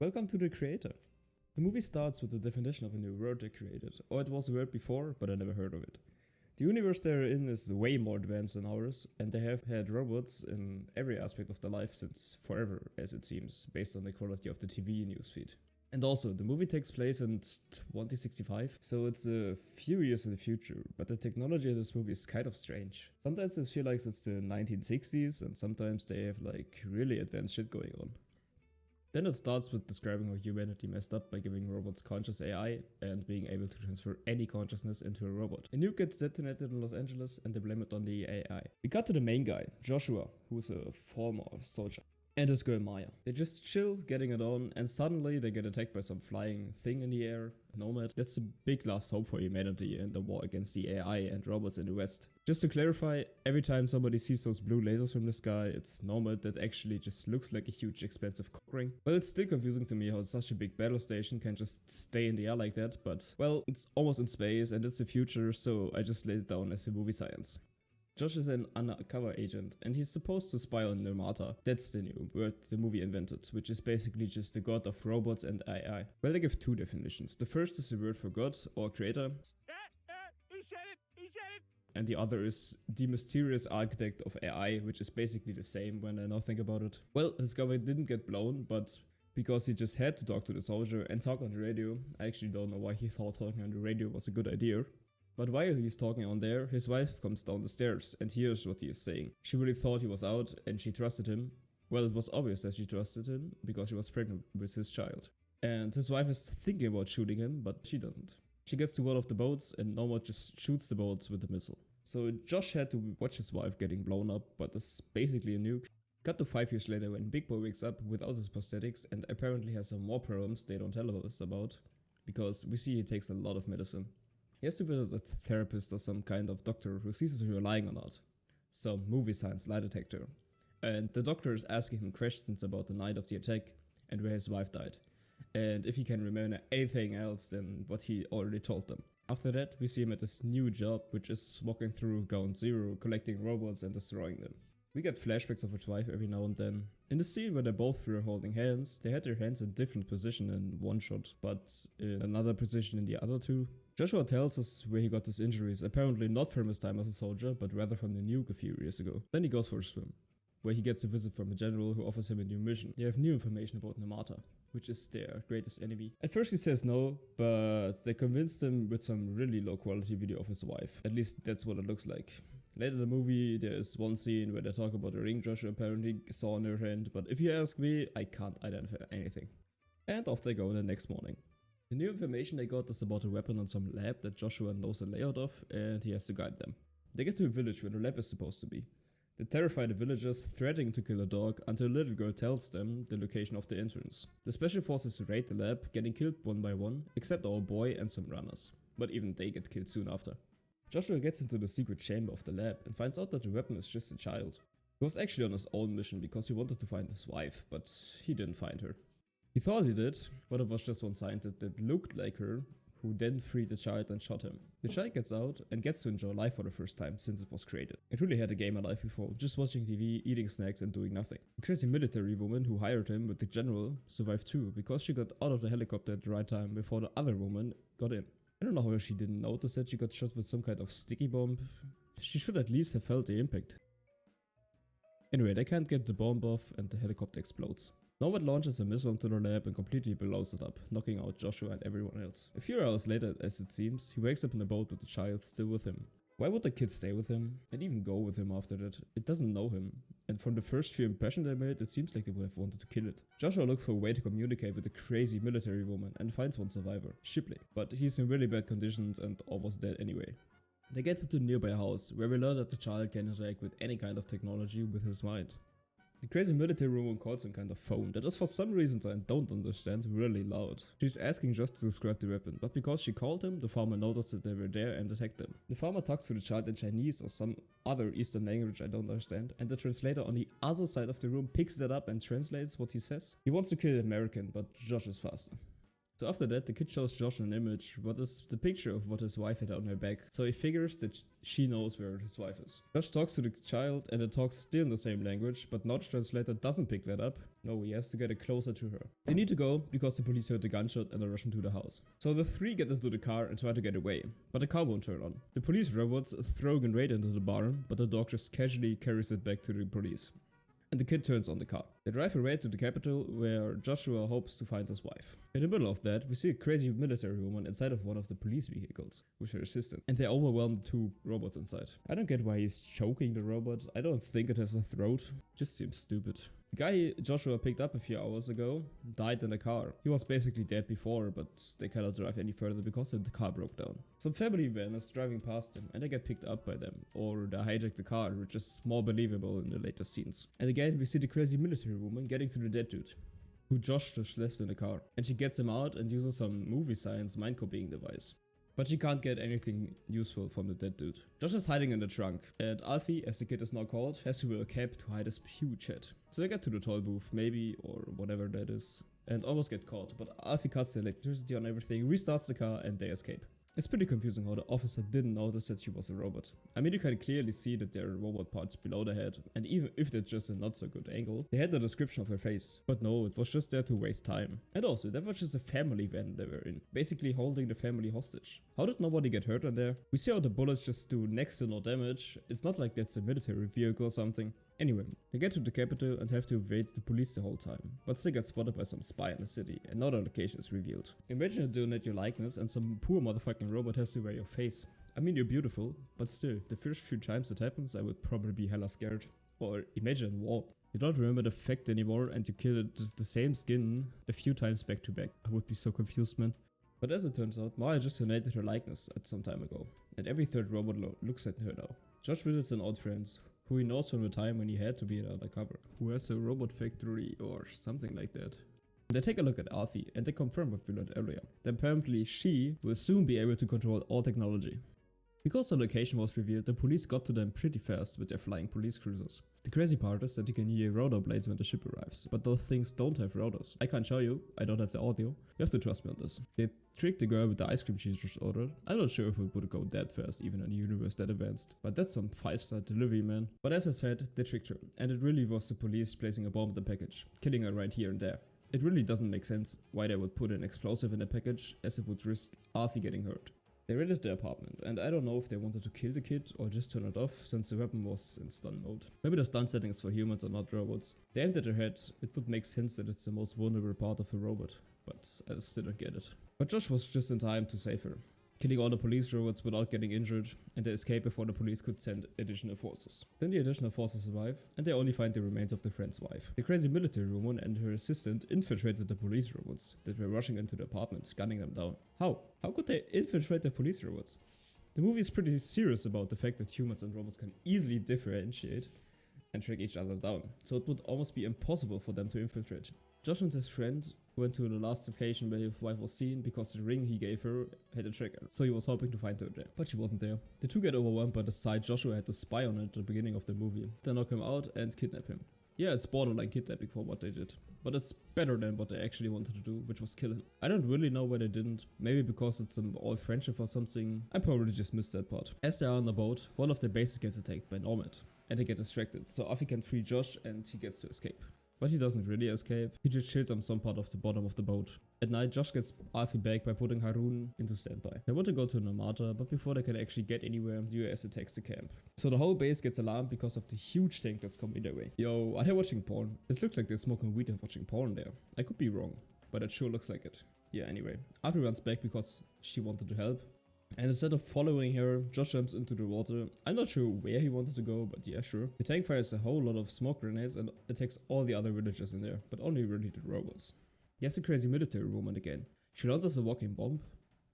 Welcome to The Creator. The movie starts with the definition of a new world they created, or it was a word before, but I never heard of it. The universe they're in is way more advanced than ours, and they have had robots in every aspect of their life since forever, as it seems, based on the quality of the TV newsfeed. And also, the movie takes place in 2065, so it's a few years in the future, but the technology in this movie is kind of strange. Sometimes it feels like it's the 1960s, and sometimes they have like really advanced shit going on. Then it starts with describing how humanity messed up by giving robots conscious AI and being able to transfer any consciousness into a robot. A nuke gets detonated in Los Angeles and they blame it on the AI. We cut to the main guy, Joshua, who's a former soldier, and his girl Maya. They just chill, getting it on, and suddenly they get attacked by some flying thing in the air, a nomad. That's a big last hope for humanity in the war against the AI and robots in the West. Just to clarify, every time somebody sees those blue lasers from the sky, it's nomad that actually just looks like a huge expensive cock ring. Well, it's still confusing to me how such a big battle station can just stay in the air like that, but well, it's almost in space and it's the future, so I just laid it down as a movie science. Josh is an undercover agent, and he's supposed to spy on Nirmata. That's the new word the movie invented, which is basically just the god of robots and AI. Well, they give two definitions. The first is the word for god, or creator. He said it! And the other is the mysterious architect of AI, which is basically the same when I now think about it. Well, his cover didn't get blown, but because he just had to talk to the soldier and talk on the radio. I actually don't know why he thought talking on the radio was a good idea. But while he's talking on there, his wife comes down the stairs and hears what he is saying. She really thought he was out and she trusted him. Well, it was obvious that she trusted him because she was pregnant with his child. And his wife is thinking about shooting him, but she doesn't. She gets to one of the boats and Nomad just shoots the boats with a missile. So Josh had to watch his wife getting blown up, but it's basically a nuke. Cut to 5 years later when Big Boy wakes up without his prosthetics and apparently has some more problems they don't tell us about, because we see he takes a lot of medicine. He has to visit a therapist or some kind of doctor who sees if you're lying or not. Some movie science lie detector. And the doctor is asking him questions about the night of the attack and where his wife died. And if he can remember anything else than what he already told them. After that, we see him at his new job, which is walking through Ground Zero, collecting robots and destroying them. We get flashbacks of his wife every now and then. In the scene where they both were holding hands, they had their hands in different position in one shot, but in another position in the other two. Joshua tells us where he got his injuries, apparently not from his time as a soldier, but rather from the nuke a few years ago. Then he goes for a swim, where he gets a visit from a general who offers him a new mission. They have new information about Nirmata, which is their greatest enemy. At first he says no, but they convinced him with some really low quality video of his wife. At least that's what it looks like. Later in the movie, there is one scene where they talk about a ring Joshua apparently saw in her hand, but if you ask me, I can't identify anything. And off they go the next morning. The new information they got is about a weapon on some lab that Joshua knows the layout of, and he has to guide them. They get to a village where the lab is supposed to be. They terrify the villagers, threatening to kill a dog, until a little girl tells them the location of the entrance. The special forces raid the lab, getting killed one by one, except our boy and some runners. But even they get killed soon after. Joshua gets into the secret chamber of the lab and finds out that the weapon is just a child. He was actually on his own mission because he wanted to find his wife, but he didn't find her. He thought he did, but it was just one scientist that looked like her, who then freed the child and shot him. The child gets out and gets to enjoy life for the first time since it was created. It really had a gamer life before, just watching TV, eating snacks and doing nothing. The crazy military woman who hired him with the general survived too, because she got out of the helicopter at the right time before the other woman got in. I don't know how she didn't notice that she got shot with some kind of sticky bomb. She should at least have felt the impact. Anyway, they can't get the bomb off and the helicopter explodes. Nomad launches a missile into the lab and completely blows it up, knocking out Joshua and everyone else. A few hours later, as it seems, he wakes up in a boat with the child still with him. Why would the kid stay with him and even go with him after that? It doesn't know him, and from the first few impressions they made, it seems like they would have wanted to kill it. Joshua looks for a way to communicate with the crazy military woman and finds one survivor, Shipley, but he's in really bad conditions and almost dead anyway. They get to the nearby house, where we learn that the child can interact with any kind of technology with his mind. The crazy military woman calls some kind of phone that is for some reasons I don't understand really loud. She's asking Josh to describe the weapon, but because she called him, the farmer noticed that they were there and attacked them. The farmer talks to the child in Chinese or some other Eastern language I don't understand, and the translator on the other side of the room picks that up and translates what he says. He wants to kill the American, but Josh is faster. So after that, the kid shows Josh an image, what is the picture of what his wife had on her back. So he figures that she knows where his wife is. Josh talks to the child and it talks still in the same language, but now the translator doesn't pick that up. No, he has to get it closer to her. They need to go because the police heard the gunshot and are rushing to the house. So the three get into the car and try to get away, but the car won't turn on. The police robots throw a grenade into the barn, but the dog just casually carries it back to the police. And the kid turns on the car. They drive away to the capital where Joshua hopes to find his wife. In the middle of that, we see a crazy military woman inside of one of the police vehicles with her assistant, and they overwhelm the two robots inside. I don't get why he's choking the robot. I don't think it has a throat. Just seems stupid. The guy Joshua picked up a few hours ago died in a car. He was basically dead before, but they cannot drive any further because the car broke down. Some family van is driving past him and they get picked up by them, or they hijack the car, which is more believable in the later scenes. And again we see the crazy military woman getting to the dead dude, who Josh just left in the car. And she gets him out and uses some movie science mind copying device. But she can't get anything useful from the dead dude. Josh is hiding in the trunk, and Alfie, as the kid is now called, has to wear a cap to hide his huge head. So they get to the toll booth, maybe, or whatever that is, and almost get caught, but Alfie cuts the electricity on everything, restarts the car, and they escape. It's pretty confusing how the officer didn't notice that she was a robot. I mean, you can clearly see that there are robot parts below the head, and even if that's just a not so good angle, they had the description of her face. But no, it was just there to waste time. And also, that was just a family van they were in, basically holding the family hostage. How did nobody get hurt in there? We see how the bullets just do next to no damage. It's not like that's a military vehicle or something. Anyway, they get to the capital and have to evade the police the whole time, but still get spotted by some spy in the city, and now the location is revealed. Imagine you donate your likeness and some poor motherfucking robot has to wear your face. I mean, you're beautiful, but still, the first few times it happens I would probably be hella scared. Or imagine war. You don't remember the fact anymore and you kill the same skin a few times back to back. I would be so confused, man. But as it turns out, Maya just donated her likeness at some time ago, and every third robot looks at her now. Josh visits an old friend, who he knows from the time when he had to be an undercover, who has a robot factory or something like that. They take a look at Alfie and they confirm what we learned earlier, that apparently she will soon be able to control all technology. Because the location was revealed, the police got to them pretty fast with their flying police cruisers. The crazy part is that you can hear rotor blades when the ship arrives, but those things don't have rotors. I can't show you, I don't have the audio, you have to trust me on this. They tricked the girl with the ice cream she just ordered. I'm not sure if it would go that fast even in a universe that advanced, but that's some 5-star delivery, man. But as I said, they tricked her, and it really was the police placing a bomb in the package, killing her right here and there. It really doesn't make sense why they would put an explosive in the package, as it would risk Alfie getting hurt. They raided the apartment, and I don't know if they wanted to kill the kid or just turn it off, since the weapon was in stun mode. Maybe the stun setting is for humans or not robots. They aimed at her head. It would make sense that it's the most vulnerable part of a robot, but I still don't get it. But Josh was just in time to save her, killing all the police robots without getting injured, and they escape before the police could send additional forces. Then the additional forces arrive, and they only find the remains of the friend's wife. The crazy military woman and her assistant infiltrated the police robots that were rushing into the apartment, gunning them down. How? How could they infiltrate the police robots? The movie is pretty serious about the fact that humans and robots can easily differentiate and track each other down, so it would almost be impossible for them to infiltrate. Josh and his friend went to the last location where his wife was seen because the ring he gave her had a tracker, so he was hoping to find her there, but she wasn't there. The two get overwhelmed by the sight Joshua had to spy on at the beginning of the movie. They knock him out and kidnap him. Yeah, it's borderline kidnapping for what they did, but it's better than what they actually wanted to do, which was kill him. I don't really know why they didn't, maybe because it's an old friendship or something. I probably just missed that part. As they are on the boat, one of their bases gets attacked by Nomad, and they get distracted, so Alfie can free Josh and he gets to escape. But he doesn't really escape, he just chills on some part of the bottom of the boat. At night, Josh gets Alfie back by putting Harun into standby. They want to go to Namata, but before they can actually get anywhere, the US attacks the camp. So the whole base gets alarmed because of the huge tank that's coming their way. Yo, are they watching porn? It looks like they're smoking weed and watching porn there. I could be wrong, but it sure looks like it. Yeah, anyway, Alfie runs back because she wanted to help. And instead of following her, Josh jumps into the water. I'm not sure where he wanted to go, but yeah, sure. The tank fires a whole lot of smoke grenades and attacks all the other villagers in there, but only really the robots. Yes, a crazy military woman again. She launches a walking bomb.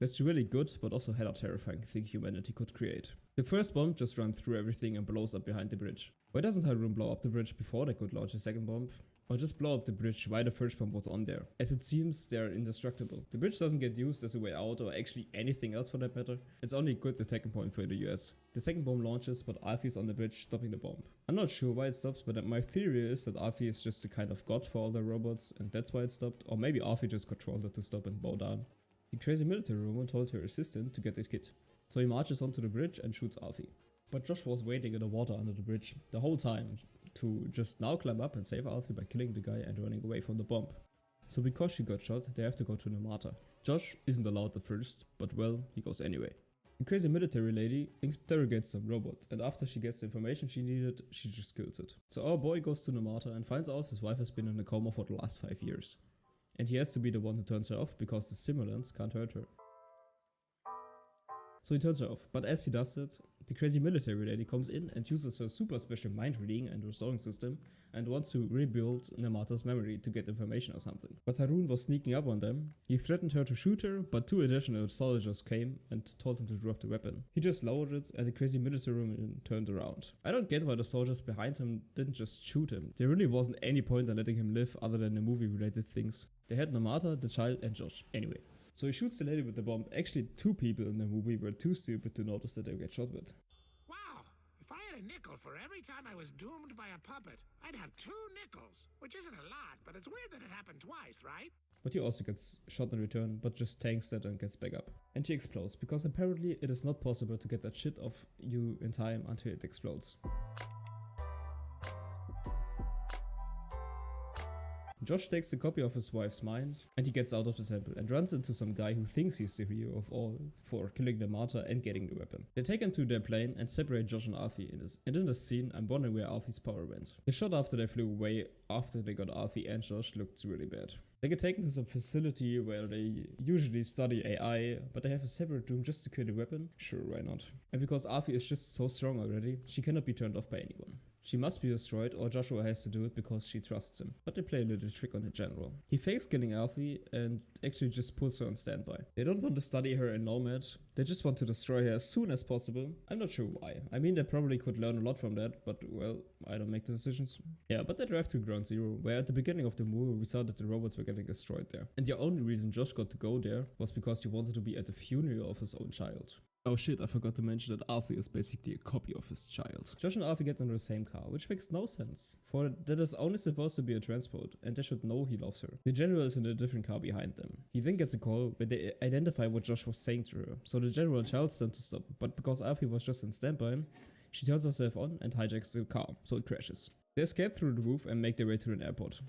That's a really good, but also hella terrifying thing humanity could create. The first bomb just runs through everything and blows up behind the bridge. Why doesn't Harun blow up the bridge before they could launch a second bomb? or just blow up the bridge while the first bomb was on there, as it seems they're indestructible. The bridge doesn't get used as a way out or actually anything else for that matter. It's only a good attacking point for the US. The second bomb launches, but Alfie's on the bridge stopping the bomb. I'm not sure why it stops, but my theory is that Alfie is just a kind of god for all the robots and that's why it stopped, or maybe Alfie just controlled it to stop and bow down. The crazy military woman told her assistant to get the kit, so he marches onto the bridge and shoots Alfie. But Josh was waiting in the water under the bridge the whole time to just now climb up and save Alfie by killing the guy and running away from the bomb. So because she got shot, they have to go to Namata. Josh isn't allowed at first, but well, he goes anyway. The crazy military lady interrogates some robot, and after she gets the information she needed, she just kills it. So our boy goes to Namata and finds out his wife has been in a coma for the last 5 years. And he has to be the one who turns her off because the simulants can't hurt her. So he turns her off, but as he does it, the crazy military lady comes in and uses her super special mind reading and restoring system and wants to rebuild Namata's memory to get information or something. But Harun was sneaking up on them. He threatened her to shoot her, but 2 additional soldiers came and told him to drop the weapon. He just lowered it and the crazy military woman turned around. I don't get why the soldiers behind him didn't just shoot him. There really wasn't any point in letting him live other than the movie related things. They had Namata, the child and Josh. Anyway. So he shoots the lady with the bomb. Actually, 2 people in the movie were too stupid to notice that they get shot with. Wow, if I had a nickel for every time I was doomed by a puppet, I'd have 2 nickels, which isn't a lot, but it's weird that it happened twice, right? But he also gets shot in return, but just tanks that and gets back up. And he explodes, because apparently it is not possible to get that shit off you in time until it explodes. Josh takes a copy of his wife's mind and he gets out of the temple and runs into some guy who thinks he's the hero of all for killing Namata and getting the weapon. They take him to their plane and separate Josh and Alfie and in this scene I'm wondering where Alfie's power went. The shot after they flew away after they got Alfie and Josh looked really bad. They get taken to some facility where they usually study AI, but they have a separate room just to kill the weapon? Sure, why not? And because Alfie is just so strong already, she cannot be turned off by anyone. She must be destroyed or Joshua has to do it because she trusts him. But they play a little trick on the general. He fakes killing Alfie and actually just puts her on standby. They don't want to study her in Nomad, they just want to destroy her as soon as possible. I'm not sure why. I mean, they probably could learn a lot from that, but well, I don't make the decisions. Yeah, but they drive to Ground Zero, where at the beginning of the movie we saw that the robots were getting destroyed there. And the only reason Josh got to go there was because he wanted to be at the funeral of his own child. Oh shit, I forgot to mention that Alfie is basically a copy of his child. Josh and Alfie get into the same car, which makes no sense, for that is only supposed to be a transport, and they should know he loves her. The general is in a different car behind them. He then gets a call where they identify what Josh was saying to her, so the general tells them to stop, but because Alfie was just in standby, she turns herself on and hijacks the car, so it crashes. They escape through the roof and make their way to an airport.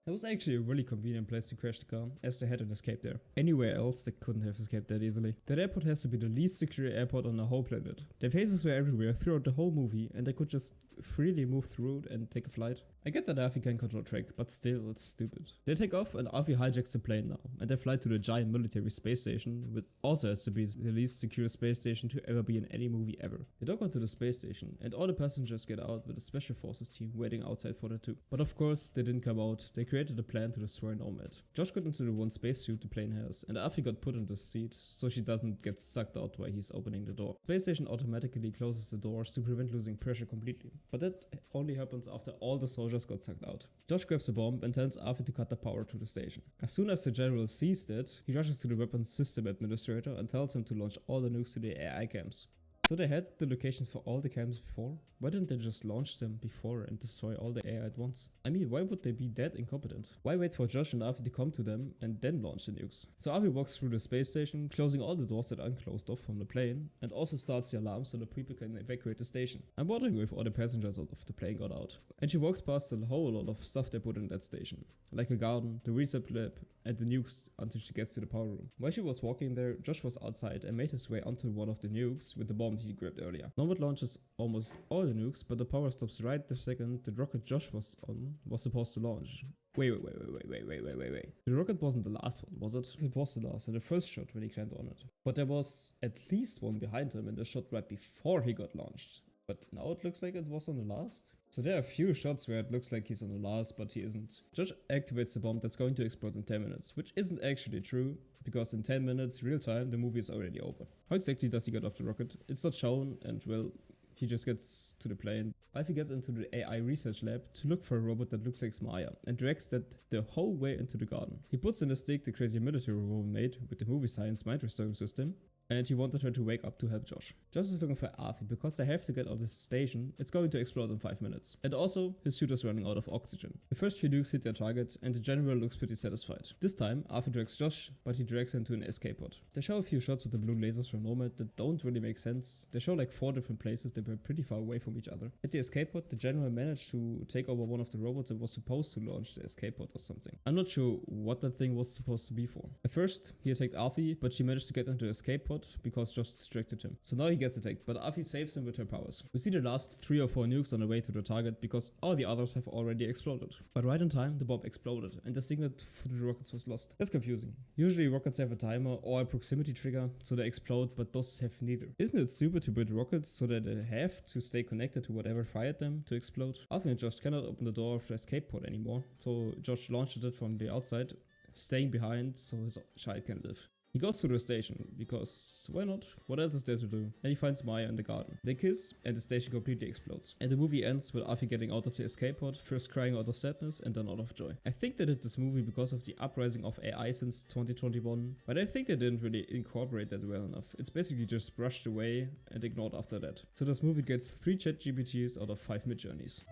It was actually a really convenient place to crash the car, as they had an escape there. Anywhere else, they couldn't have escaped that easily. That airport has to be the least secure airport on the whole planet. Their faces were everywhere throughout the whole movie, and they could just freely move through it and take a flight. I get that Alfie can control track, but still, it's stupid. They take off and Alfie hijacks the plane now, and they fly to the giant military space station, which also has to be the least secure space station to ever be in any movie ever. They dock onto the space station, and all the passengers get out with a special forces team waiting outside for them too. But of course, they didn't come out. They created a plan to destroy Nomad. Josh got into the one spacesuit the plane has, and Alfie got put in the seat so she doesn't get sucked out while he's opening the door. Space station automatically closes the doors to prevent losing pressure completely, but that only happens after all the soldiers got sucked out. Josh grabs a bomb and tells Alfie to cut the power to the station. As soon as the general sees that, he rushes to the weapons system administrator and tells him to launch all the nukes to the AI camps. So they had the locations for all the camps before? Why didn't they just launch them before and destroy all the AI at once? I mean, why would they be that incompetent? Why wait for Josh and Alfie to come to them and then launch the nukes? So Alfie walks through the space station, closing all the doors that unclosed off from the plane, and also starts the alarm so the people can evacuate the station. I'm wondering if all the passengers of the plane got out. And she walks past a whole lot of stuff they put in that station, like a garden, the research lab, and the nukes until she gets to the power room. While she was walking there, Josh was outside and made his way onto one of the nukes with the bomb he grabbed earlier. Nomad launches almost all the nukes, but the power stops right the second the rocket Josh was on was supposed to launch. Wait. The rocket wasn't the last one, was it? It was the last, in the first shot when he climbed on it. But there was at least one behind him in the shot right before he got launched. But now it looks like it was on the last. So there are a few shots where it looks like he's on the last, but he isn't. Josh activates the bomb that's going to explode in 10 minutes, which isn't actually true, because in 10 minutes, real time, the movie is already over. How exactly does he get off the rocket? It's not shown, and well, he just gets to the plane. Alfie gets into the AI research lab to look for a robot that looks like Maya and drags that the whole way into the garden. He puts in the stick the crazy military woman made with the movie science mind restoring system, and he wanted her to wake up to help Josh. Josh is looking for Alfie because they have to get out of the station. It's going to explode in 5 minutes. And also, his suit is running out of oxygen. The first few nukes hit their target, and the general looks pretty satisfied. This time, Alfie drags Josh, but he drags him to an escape pod. They show a few shots with the blue lasers from Nomad that don't really make sense. They show like 4 different places that were pretty far away from each other. At the escape pod, the general managed to take over one of the robots and was supposed to launch the escape pod or something. I'm not sure what that thing was supposed to be for. At first, he attacked Alfie, but she managed to get into the escape pod because Josh distracted him. So now he gets attacked, but Alfie saves him with her powers. We see the last 3 or 4 nukes on the way to the target because all the others have already exploded. But right in time, the bomb exploded and the signal for the rockets was lost. That's confusing. Usually rockets have a timer or a proximity trigger, so they explode, but those have neither. Isn't it stupid to build rockets so that they have to stay connected to whatever fired them to explode? Alfie and Josh cannot open the door of the escape pod anymore, so Josh launches it from the outside, staying behind so his child can live. He goes to the station, because why not? What else is there to do? And he finds Maya in the garden. They kiss, and the station completely explodes. And the movie ends with Alfie getting out of the escape pod, first crying out of sadness and then out of joy. I think they did this movie because of the uprising of AI since 2021, but I think they didn't really incorporate that well enough. It's basically just brushed away and ignored after that. So this movie gets 3 ChatGPTs out of 5 Midjourneys.